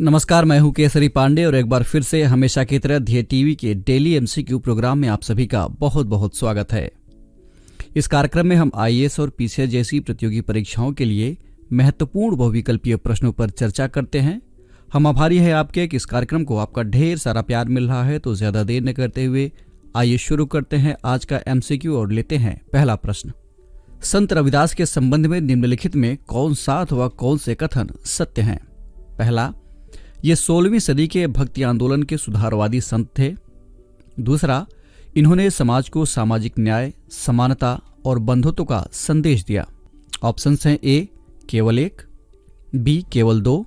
नमस्कार, मैं हूं केसरी पांडे और एक बार फिर से हमेशा की तरह ध्येय टीवी के डेली एमसीक्यू प्रोग्राम में आप सभी का बहुत बहुत स्वागत है। इस कार्यक्रम में हम आईएएस और पीसीएस जैसी प्रतियोगी परीक्षाओं के लिए महत्वपूर्ण बहुविकल्पीय प्रश्नों पर चर्चा करते हैं। हम आभारी हैं आपके कि इस कार्यक्रम को आपका ढेर सारा प्यार मिल रहा है। तो ज्यादा देर न करते हुए आइए शुरू करते हैं आज का एमसीक्यू और लेते हैं पहला प्रश्न। संत रविदास के संबंध में निम्नलिखित में कौन सा अथवा कौन से कथन सत्य हैं? पहला, ये 16वीं सदी के भक्ति आंदोलन के सुधारवादी संत थे। दूसरा, इन्होंने समाज को सामाजिक न्याय, समानता और बंधुत्व का संदेश दिया। ऑप्शंस हैं ए केवल एक, बी केवल दो,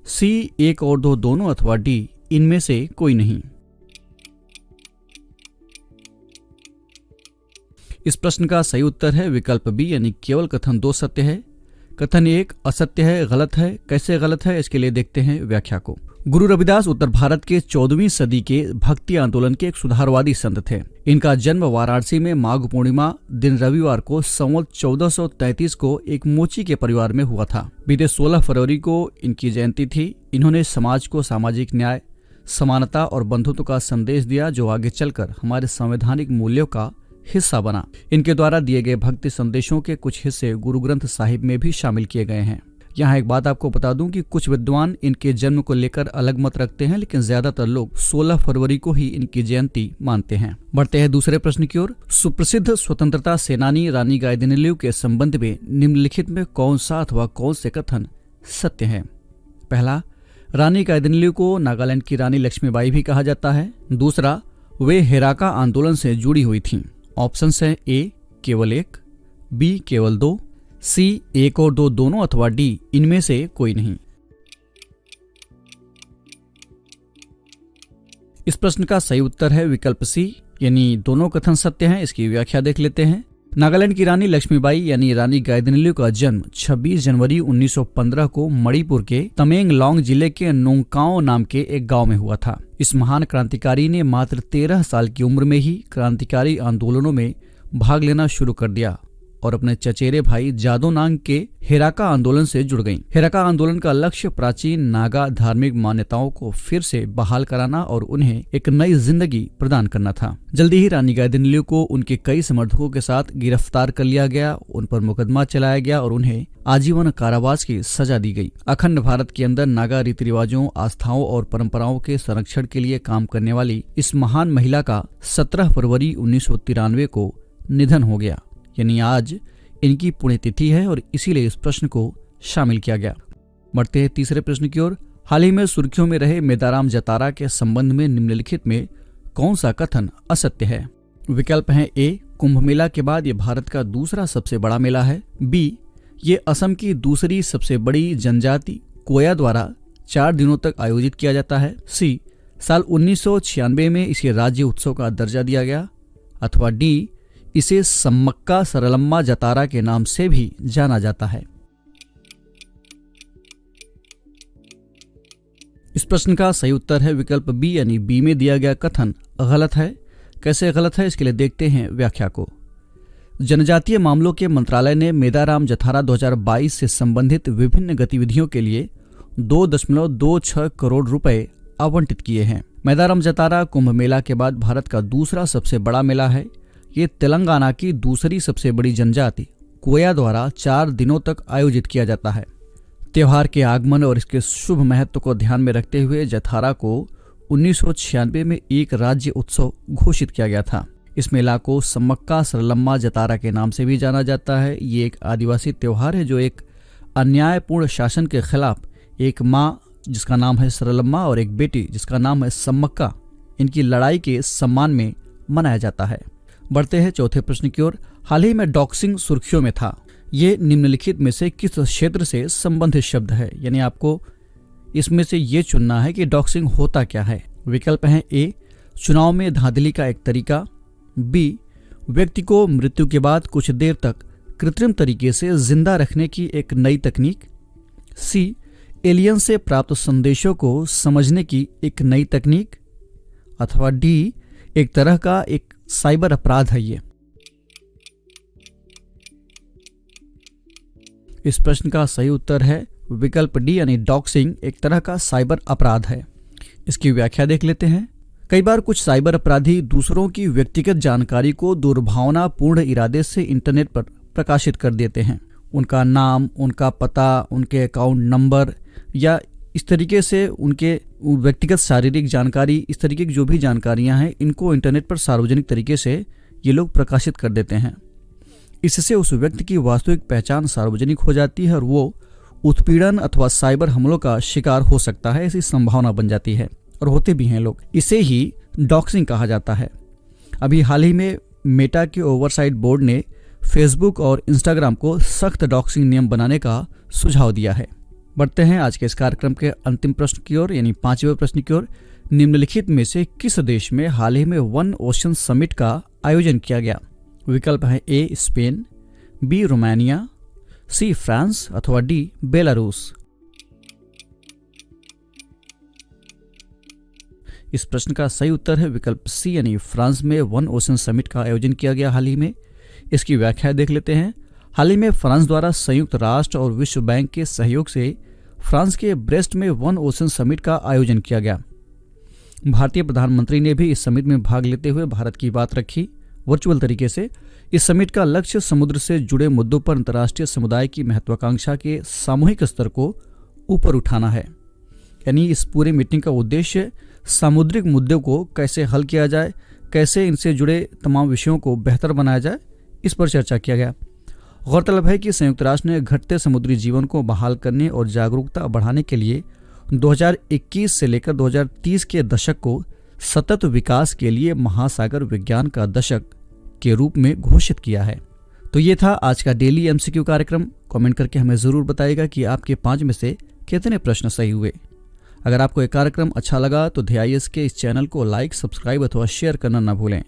सी एक और दो दोनों अथवा डी इनमें से कोई नहीं। इस प्रश्न का सही उत्तर है विकल्प बी यानी केवल कथन दो सत्य है। कथन एक असत्य है, गलत है। कैसे गलत है, इसके लिए देखते हैं व्याख्या को। गुरु रविदास उत्तर भारत के 14वीं सदी के भक्ति आंदोलन के एक सुधारवादी संत थे। इनका जन्म वाराणसी में माघ पूर्णिमा दिन रविवार को संवत 1433 को एक मोची के परिवार में हुआ था। बीते 16 फरवरी को इनकी जयंती थी। इन्होंने समाज को सामाजिक न्याय, समानता और बंधुत्व का संदेश दिया, जो आगे चलकर हमारे संवैधानिक मूल्यों का हिस्सा बना। इनके द्वारा दिए गए भक्ति संदेशों के कुछ हिस्से गुरु ग्रंथ साहिब में भी शामिल किए गए हैं। यहाँ एक बात आपको बता दूं कि कुछ विद्वान इनके जन्म को लेकर अलग मत रखते हैं, लेकिन ज्यादातर लोग 16 फरवरी को ही इनकी जयंती मानते हैं। बढ़ते हैं दूसरे प्रश्न की ओर। सुप्रसिद्ध स्वतंत्रता सेनानी रानी गाइदिन्यू के संबंध में निम्नलिखित में कौन सा अथवा कौन से कथन सत्य है? पहला, रानी गाइदिन्यू को नागालैंड की रानी लक्ष्मीबाई भी कहा जाता है। दूसरा, वे हेराका आंदोलन से जुड़ी हुई थीं। ऑप्शंस है ए केवल एक, बी केवल दो, सी एक और दो दोनों अथवा डी इनमें से कोई नहीं। इस प्रश्न का सही उत्तर है विकल्प सी यानी दोनों कथन सत्य हैं। इसकी व्याख्या देख लेते हैं। नागालैंड की रानी लक्ष्मीबाई यानी रानी गाइदिन्यू का जन्म 26 जनवरी 1915 को मणिपुर के तमेंगलोंग जिले के नोंगकाओ नाम के एक गांव में हुआ था। इस महान क्रांतिकारी ने मात्र 13 साल की उम्र में ही क्रांतिकारी आंदोलनों में भाग लेना शुरू कर दिया और अपने चचेरे भाई जादोनांग के हेराका आंदोलन से जुड़ गईं। हेराका आंदोलन का लक्ष्य प्राचीन नागा धार्मिक मान्यताओं को फिर से बहाल कराना और उन्हें एक नई जिंदगी प्रदान करना था। जल्दी ही रानी गाइदिन्यू को उनके कई समर्थकों के साथ गिरफ्तार कर लिया गया, उन पर मुकदमा चलाया गया और उन्हें आजीवन कारावास की सजा दी गई। अखंड भारत के अंदर नागा रीति रिवाजों, आस्थाओं और परंपराओं के संरक्षण के लिए काम करने वाली इस महान महिला का 17 फरवरी 1993 को निधन हो गया, यानी आज इनकी पुण्यतिथि है और इसीलिए इस प्रश्न को शामिल किया गया। बढ़ते हैं तीसरे प्रश्न की ओर। हाल ही में सुर्खियों में रहे मेदाराम जतारा के संबंध में निम्नलिखित में कौन सा कथन असत्य है? विकल्प है ए कुंभ मेला के बाद ये भारत का दूसरा सबसे बड़ा मेला है, बी ये असम की दूसरी सबसे बड़ी जनजाति कोया द्वारा 4 दिनों तक आयोजित किया जाता है, सी साल 1996 में इसे राज्य उत्सव का दर्जा दिया गया, अथवा डी इसे सम्मक्का सरलम्मा जतारा के नाम से भी जाना जाता है। इस प्रश्न का सही उत्तर है विकल्प बी यानी बी में दिया गया कथन गलत है। कैसे गलत है, इसके लिए देखते हैं व्याख्या को। जनजातीय मामलों के मंत्रालय ने मेदाराम जतारा 2022 से संबंधित विभिन्न गतिविधियों के लिए 2.26 करोड़ रुपए आवंटित किए हैं। मेदाराम जतारा कुंभ मेला के बाद भारत का दूसरा सबसे बड़ा मेला है। ये तेलंगाना की दूसरी सबसे बड़ी जनजाति कोया द्वारा 4 दिनों तक आयोजित किया जाता है। त्योहार के आगमन और इसके शुभ महत्व को ध्यान में रखते हुए जतारा को 1996 में एक राज्य उत्सव घोषित किया गया था। इस मेला को सम्मक्का सरलम्मा जतारा के नाम से भी जाना जाता है। ये एक आदिवासी त्योहार है जो एक अन्यायपूर्ण शासन के खिलाफ एक माँ जिसका नाम है सरलम्मा और एक बेटी जिसका नाम है सम्मक्का, इनकी लड़ाई के सम्मान में मनाया जाता है। बढ़ते हैं चौथे प्रश्न की ओर। हाल ही में डॉक्सिंग सुर्खियों में था। ये निम्नलिखित में से किस क्षेत्र से संबंधित शब्द है? यानी आपको इसमें से ये चुनना है कि डॉक्सिंग होता क्या है। विकल्प हैं ए चुनाव में धांधली का एक तरीका, बी व्यक्ति को मृत्यु के बाद कुछ देर तक कृत्रिम तरीके से जिंदा रखने की एक नई तकनीक, सी एलियन से प्राप्त संदेशों को समझने की एक नई तकनीक, अथवा डी एक तरह का एक साइबर अपराध है ये। इस प्रश्न का सही उत्तर है विकल्प डी यानी डॉक्सिंग एक तरह का साइबर अपराध है। इसकी व्याख्या देख लेते हैं। कई बार कुछ साइबर अपराधी दूसरों की व्यक्तिगत जानकारी को दुर्भावनापूर्ण इरादे से इंटरनेट पर प्रकाशित कर देते हैं। उनका नाम, उनका पता, उनके अकाउंट नंबर या इस तरीके से उनके व्यक्तिगत शारीरिक जानकारी, इस तरीके की जो भी जानकारियां हैं, इनको इंटरनेट पर सार्वजनिक तरीके से ये लोग प्रकाशित कर देते हैं। इससे उस व्यक्ति की वास्तविक पहचान सार्वजनिक हो जाती है और वो उत्पीड़न अथवा साइबर हमलों का शिकार हो सकता है, ऐसी संभावना बन जाती है और होते भी हैं लोग। इसे ही डॉक्सिंग कहा जाता है। अभी हाल ही में मेटा के ओवरसाइट बोर्ड ने फेसबुक और इंस्टाग्राम को सख्त डॉक्सिंग नियम बनाने का सुझाव दिया है। बढ़ते हैं आज के इस कार्यक्रम के अंतिम प्रश्न की ओर, यानी 5वें प्रश्न की ओर। निम्नलिखित में से किस देश में हाल ही में वन ओशन समिट का आयोजन किया गया? विकल्प है A Spain, B Romania, C France अथवा डी बेलारूस। इस प्रश्न का सही उत्तर है विकल्प सी यानी फ्रांस में वन ओशन समिट का आयोजन किया गया हाल ही में। इसकी व्याख्या देख लेते हैं। हाल ही में फ्रांस द्वारा संयुक्त राष्ट्र और विश्व बैंक के सहयोग से फ्रांस के ब्रेस्ट में वन ओशन समिट का आयोजन किया गया। भारतीय प्रधानमंत्री ने भी इस समिट में भाग लेते हुए भारत की बात रखी वर्चुअल तरीके से। इस समिट का लक्ष्य समुद्र से जुड़े मुद्दों पर अंतर्राष्ट्रीय समुदाय की महत्वाकांक्षा के सामूहिक स्तर को ऊपर उठाना है। यानी इस पूरे मीटिंग का उद्देश्य सामुद्रिक मुद्दों को कैसे हल किया जाए, कैसे इनसे जुड़े तमाम विषयों को बेहतर बनाया जाए, इस पर चर्चा किया गया। गौरतलब है कि संयुक्त राष्ट्र ने घटते समुद्री जीवन को बहाल करने और जागरूकता बढ़ाने के लिए 2021 से लेकर 2030 के दशक को सतत विकास के लिए महासागर विज्ञान का दशक के रूप में घोषित किया है। तो ये था आज का डेली एमसीक्यू कार्यक्रम। कमेंट करके हमें जरूर बताइएगा कि आपके 5 में से कितने प्रश्न सही हुए। अगर आपको ये कार्यक्रम अच्छा लगा तो DIS के इस चैनल को लाइक, सब्सक्राइब अथवा शेयर करना ना भूलें।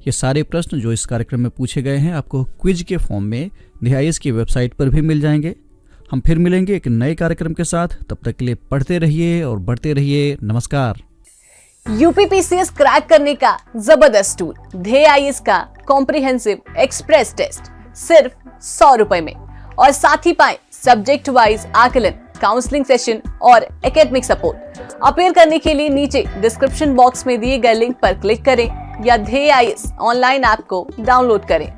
ये सारे प्रश्न जो इस कार्यक्रम में पूछे गए हैं आपको क्विज के फॉर्म में DIS की वेबसाइट पर भी मिल जाएंगे। हम फिर मिलेंगे एक नए कार्यक्रम के साथ। तब तक के लिए पढ़ते रहिए और बढ़ते रहिए। नमस्कार। UPPCS क्रैक करने का जबरदस्त टूल DIS का कॉम्प्रिहेंसिव एक्सप्रेस टेस्ट सिर्फ 100 रुपए में, और साथ ही पाएं सब्जेक्ट वाइज आकलन, काउंसलिंग सेशन और एकेडमिक सपोर्ट। अपेयर करने के लिए नीचे डिस्क्रिप्शन बॉक्स में दिए गए लिंक पर क्लिक करें या DIS ऑनलाइन ऐप को डाउनलोड करें।